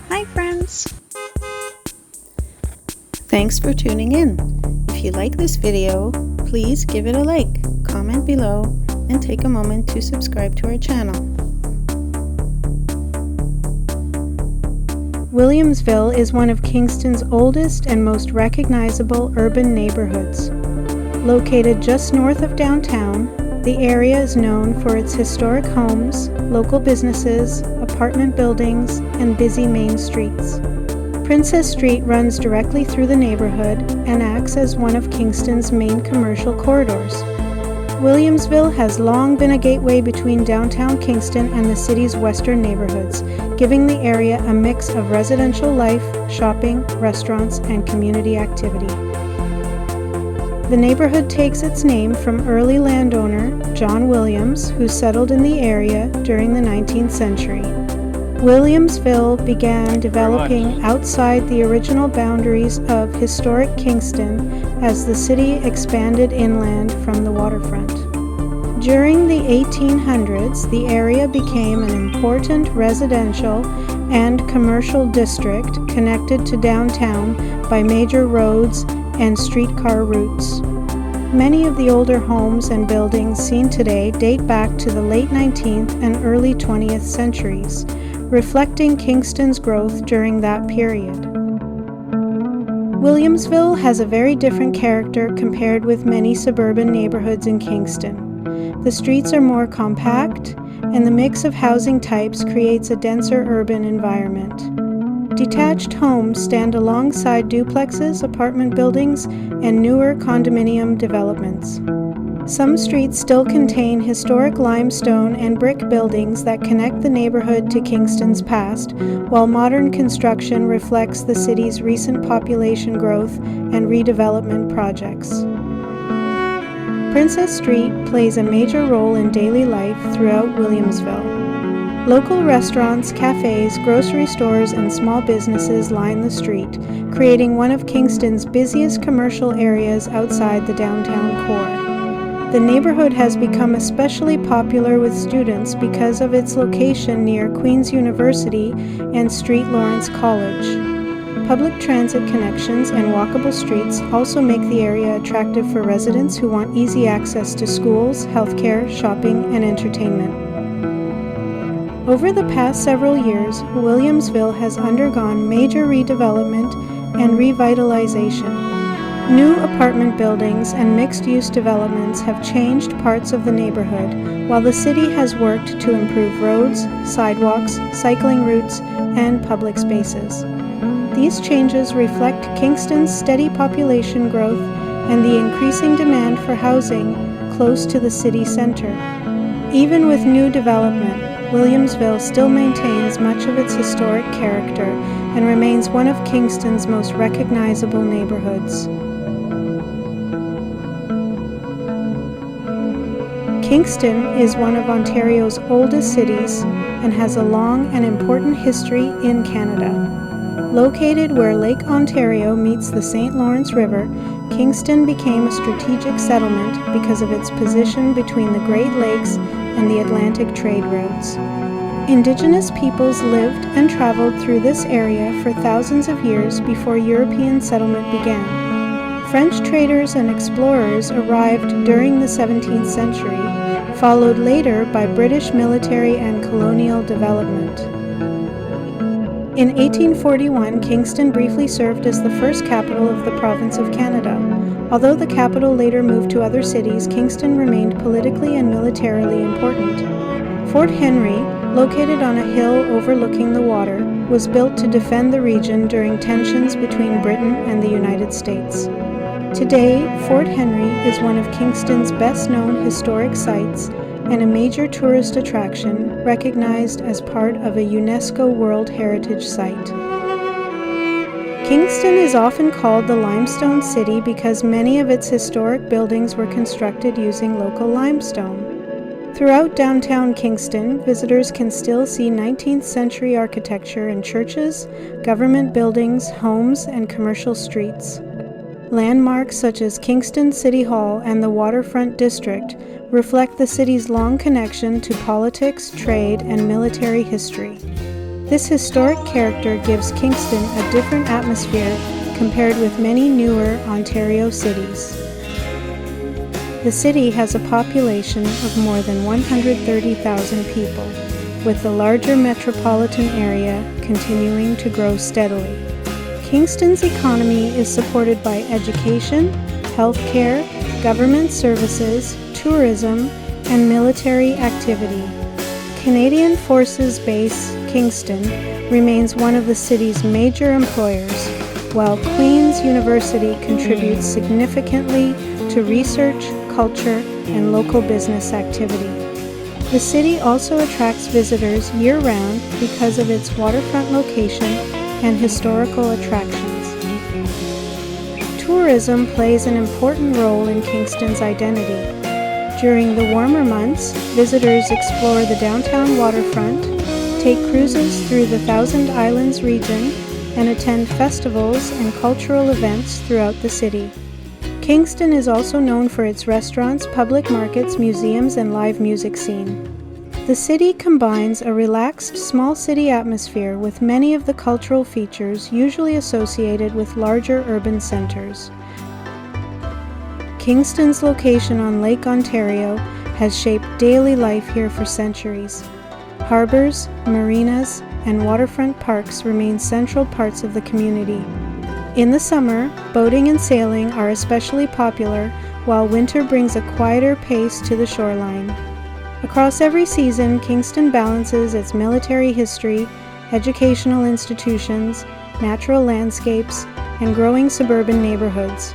Hi friends! Thanks for tuning in. If you like this video, please give it a like, comment below, and take a moment to subscribe to our channel. Williamsville is one of Kingston's oldest and most recognizable urban neighborhoods. Located just north of downtown, the area is known for its historic homes, local businesses, apartment buildings, and busy main streets. Princess Street runs directly through the neighborhood and acts as one of Kingston's main commercial corridors. Williamsville has long been a gateway between downtown Kingston and the city's western neighborhoods, giving the area a mix of residential life, shopping, restaurants, and community activity. The neighborhood takes its name from early landowner John Williams, who settled in the area during the 19th century. Williamsville began developing outside the original boundaries of historic Kingston as the city expanded inland from the waterfront. During the 1800s, the area became an important residential and commercial district connected to downtown by major roads and streetcar routes. Many of the older homes and buildings seen today date back to the late 19th and early 20th centuries, reflecting Kingston's growth during that period. Williamsville has a very different character compared with many suburban neighborhoods in Kingston. The streets are more compact, and the mix of housing types creates a denser urban environment. Detached homes stand alongside duplexes, apartment buildings, and newer condominium developments. Some streets still contain historic limestone and brick buildings that connect the neighborhood to Kingston's past, while modern construction reflects the city's recent population growth and redevelopment projects. Princess Street plays a major role in daily life throughout Williamsville. Local restaurants, cafes, grocery stores, and small businesses line the street, creating one of Kingston's busiest commercial areas outside the downtown core. The neighborhood has become especially popular with students because of its location near Queen's University and St. Lawrence College. Public transit connections and walkable streets also make the area attractive for residents who want easy access to schools, healthcare, shopping, and entertainment. Over the past several years, Williamsville has undergone major redevelopment and revitalization. New apartment buildings and mixed-use developments have changed parts of the neighborhood, while the city has worked to improve roads, sidewalks, cycling routes, and public spaces. These changes reflect Kingston's steady population growth and the increasing demand for housing close to the city center. Even with new development, Williamsville still maintains much of its historic character and remains one of Kingston's most recognizable neighborhoods. Kingston is one of Ontario's oldest cities and has a long and important history in Canada. Located where Lake Ontario meets the St. Lawrence River, Kingston became a strategic settlement because of its position between the Great Lakes and the Atlantic trade routes. Indigenous peoples lived and traveled through this area for thousands of years before European settlement began. French traders and explorers arrived during the 17th century, followed later by British military and colonial development. In 1841, Kingston briefly served as the first capital of the province of Canada. Although the capital later moved to other cities, Kingston remained politically and militarily important. Fort Henry, located on a hill overlooking the water, was built to defend the region during tensions between Britain and the United States. Today, Fort Henry is one of Kingston's best-known historic sites and a major tourist attraction recognized as part of a UNESCO World Heritage Site. Kingston is often called the Limestone City because many of its historic buildings were constructed using local limestone. Throughout downtown Kingston, visitors can still see 19th century architecture in churches, government buildings, homes, and commercial streets. Landmarks such as Kingston City Hall and the Waterfront District reflect the city's long connection to politics, trade, and military history. This historic character gives Kingston a different atmosphere compared with many newer Ontario cities. The city has a population of more than 130,000 people, with the larger metropolitan area continuing to grow steadily. Kingston's economy is supported by education, healthcare, government services, tourism, and military activity. Canadian Forces Base Kingston remains one of the city's major employers, while Queen's University contributes significantly to research, culture, and local business activity. The city also attracts visitors year-round because of its waterfront location and historical attractions. Tourism plays an important role in Kingston's identity. During the warmer months, visitors explore the downtown waterfront, take cruises through the Thousand Islands region, and attend festivals and cultural events throughout the city. Kingston is also known for its restaurants, public markets, museums, and live music scene. The city combines a relaxed, small city atmosphere with many of the cultural features usually associated with larger urban centers. Kingston's location on Lake Ontario has shaped daily life here for centuries. Harbors, marinas, and waterfront parks remain central parts of the community. In the summer, boating and sailing are especially popular, while winter brings a quieter pace to the shoreline. Across every season, Kingston balances its military history, educational institutions, natural landscapes, and growing suburban neighborhoods,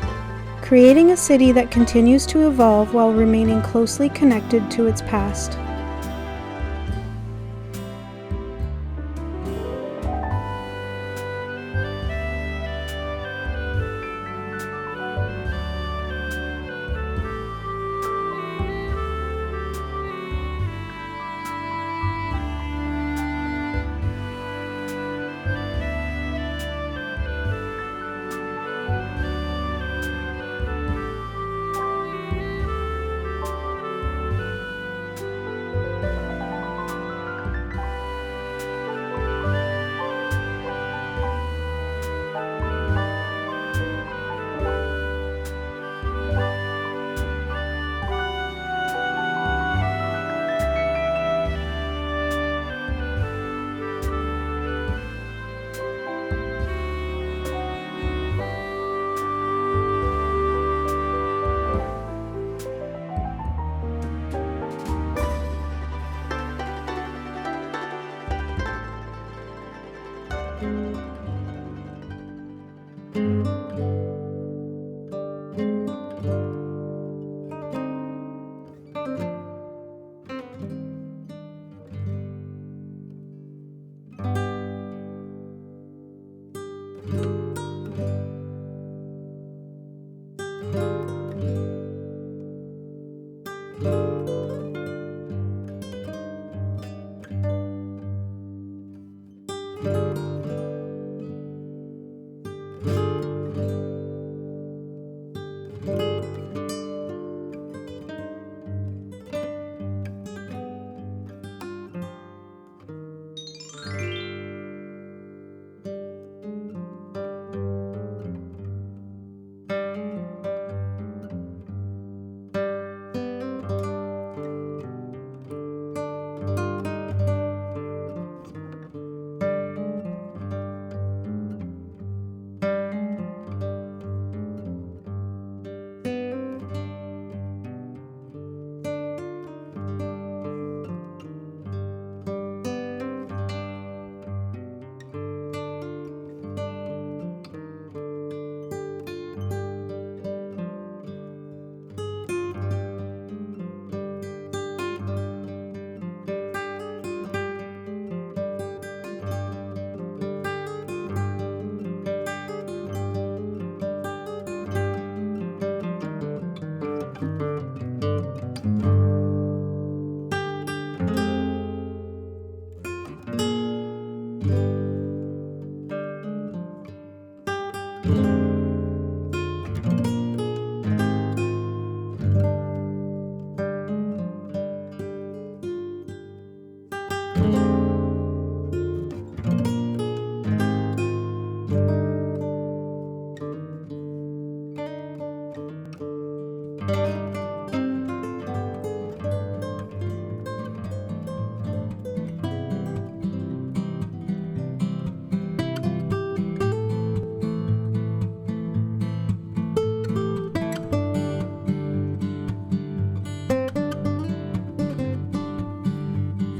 creating a city that continues to evolve while remaining closely connected to its past.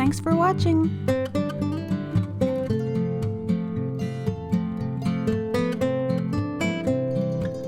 Thanks for watching!